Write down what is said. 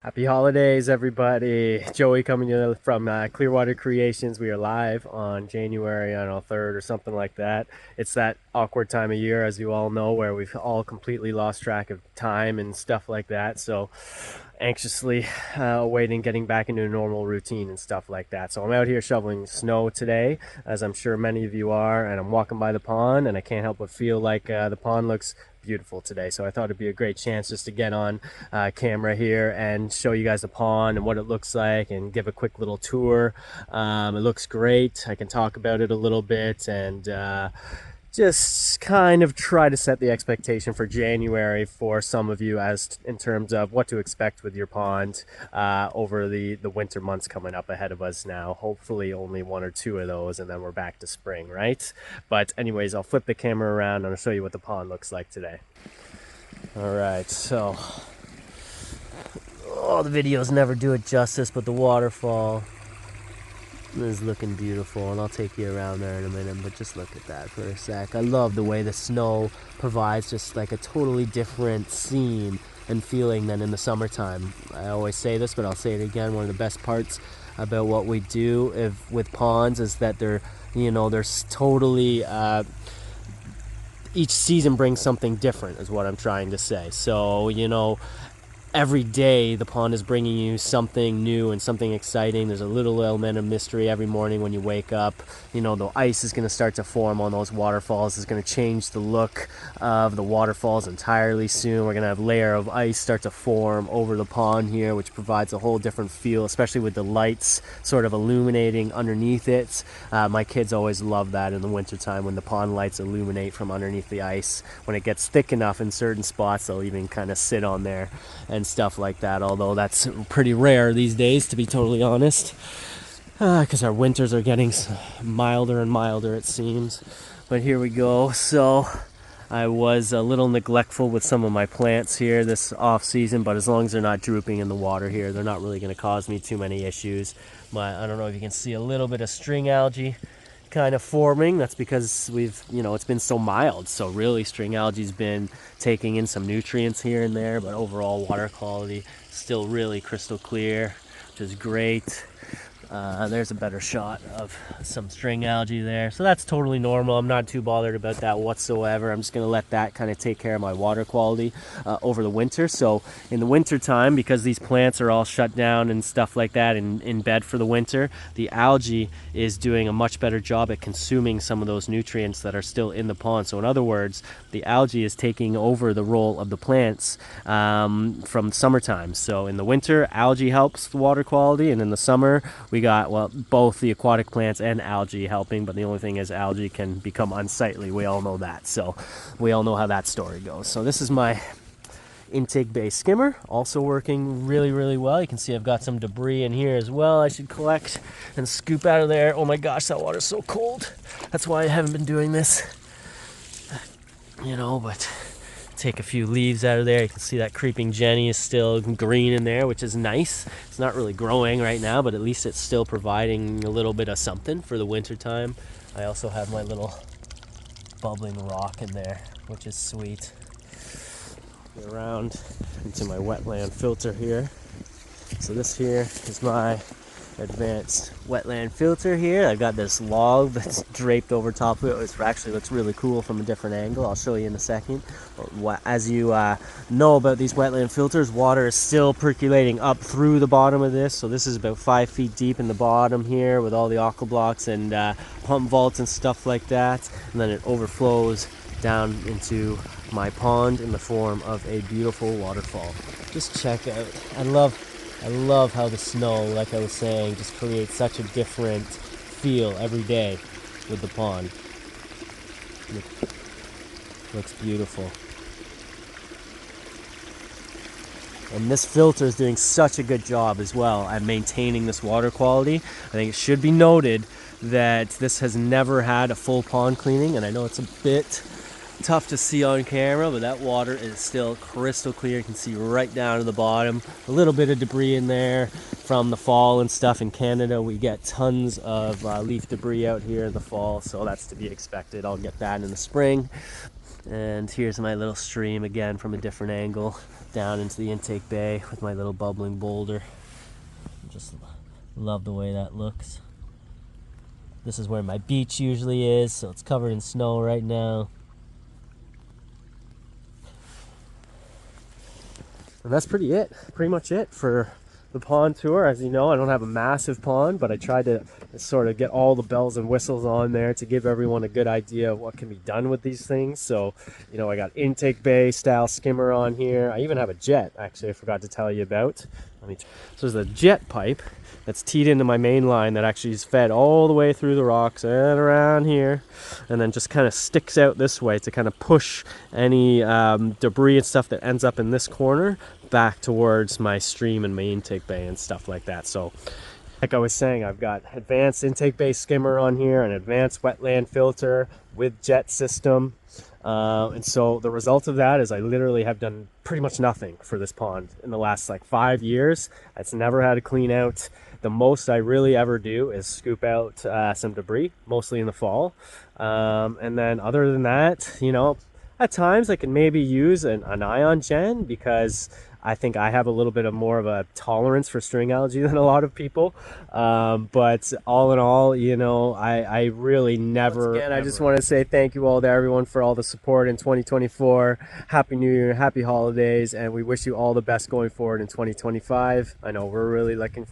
Happy holidays, everybody. Joey coming to you from Clearwater Creations. We are live on January, I don't know, 3rd or something like that. It's that awkward time of year, as you all know, where we've all completely lost track of time and stuff like that. So anxiously awaiting getting back into a normal routine and stuff like that. So I'm out here shoveling snow today, as I'm sure many of you are, and I'm walking by the pond, and I can't help but feel like the pond looks beautiful today. So I thought it'd be a great chance just to get on camera here and show you guys the pond and what it looks like and give a quick little tour. It looks great. I can talk about it a little bit and just kind of try to set the expectation for January for some of you as in terms of what to expect with your pond over the winter months coming up ahead of us now. Hopefully only one or two of those and then we're back to spring, right? But anyways, I'll flip the camera around and I'll show you what the pond looks like today. All right, so the videos never do it justice, but the waterfall is looking beautiful, and I'll take you around there in a minute, but just look at that for a sec. I love the way the snow provides just like a totally different scene and feeling than in the summertime. I always say this, but I'll say it again. One of the best parts about what we do with ponds is that they're totally each season brings something different is what I'm trying to say. So every day the pond is bringing you something new and something exciting. There's a little element of mystery every morning when you wake up. The ice is going to start to form on those waterfalls. It's going to change the look of the waterfalls entirely soon. We're going to have a layer of ice start to form over the pond here, which provides a whole different feel, especially with the lights sort of illuminating underneath it. My kids always love that in the wintertime when the pond lights illuminate from underneath the ice. When it gets thick enough in certain spots, they'll even kind of sit on there and stuff like that, although that's pretty rare these days, to be totally honest, because our winters are getting milder and milder, it seems. But here we go. So I was a little neglectful with some of my plants here this off season, but as long as they're not drooping in the water here, they're not really going to cause me too many issues. I don't know if you can see a little bit of string algae kind of forming. That's because it's been so mild. So really string algae's been taking in some nutrients here and there, but overall water quality still really crystal clear, which is great. There's a better shot of some string algae there. So that's totally normal. I'm not too bothered about that whatsoever. I'm just going to let that kind of take care of my water quality over the winter. So in the winter time, because these plants are all shut down and stuff like that in bed for the winter, the algae is doing a much better job at consuming some of those nutrients that are still in the pond. So in other words, the algae is taking over the role of the plants from summertime. So in the winter, algae helps the water quality, and in the summer, we got both the aquatic plants and algae helping, but the only thing is algae can become unsightly. We all know that, so we all know how that story goes. So this is my intake base skimmer, also working really well. You can see I've got some debris in here as well I should collect and scoop out of there. Oh my gosh, that water's so cold. That's why I haven't been doing this, but take a few leaves out of there. You can see that creeping Jenny is still green in there, which is nice. It's not really growing right now, but at least it's still providing a little bit of something for the winter time. I also have my little bubbling rock in there, which is sweet. Go around into my wetland filter here. So this here is my advanced wetland filter here. I've got this log that's draped over top of it, which actually looks really cool from a different angle. I'll show you in a second. As you know about these wetland filters, water is still percolating up through the bottom of this. So this is about 5 feet deep in the bottom here with all the aqua blocks and pump vaults and stuff like that. And then it overflows down into my pond in the form of a beautiful waterfall. Just check out. I love how the snow, like I was saying, just creates such a different feel every day with the pond. Looks beautiful. And this filter is doing such a good job as well at maintaining this water quality. I think it should be noted that this has never had a full pond cleaning, and I know it's a bit tough to see on camera, but that water is still crystal clear. You can see right down to the bottom. A little bit of debris in there from the fall and stuff. In Canada, we get tons of leaf debris out here in the fall, so that's to be expected. I'll get that in the spring. And here's my little stream again from a different angle down into the intake bay with my little bubbling boulder. Just love the way that looks. This is where my beach usually is, so it's covered in snow right now. And that's pretty much it for the pond tour. As you know, I don't have a massive pond, but I tried to sort of get all the bells and whistles on there to give everyone a good idea of what can be done with these things. So, you know, I got intake bay style skimmer on here. I even have a jet, actually, I forgot to tell you about. So there's a jet pipe that's teed into my main line that actually is fed all the way through the rocks and around here, and then just kind of sticks out this way to kind of push any debris and stuff that ends up in this corner back towards my stream and my intake bay and stuff like that. So like I was saying, I've got advanced intake bay skimmer on here, an advanced wetland filter with jet system. And so the result of that is I literally have done pretty much nothing for this pond in the last like 5 years. It's never had a clean out. The most I really ever do is scoop out some debris, mostly in the fall. And then other than that, you know, at times I can maybe use an ion gen because I think I have a little bit of more of a tolerance for string algae than a lot of people. But all in all, you know, I really never... Once again, I just want to say thank you all to everyone for all the support in 2024. Happy New Year, happy holidays, and we wish you all the best going forward in 2025. I know we're really looking forward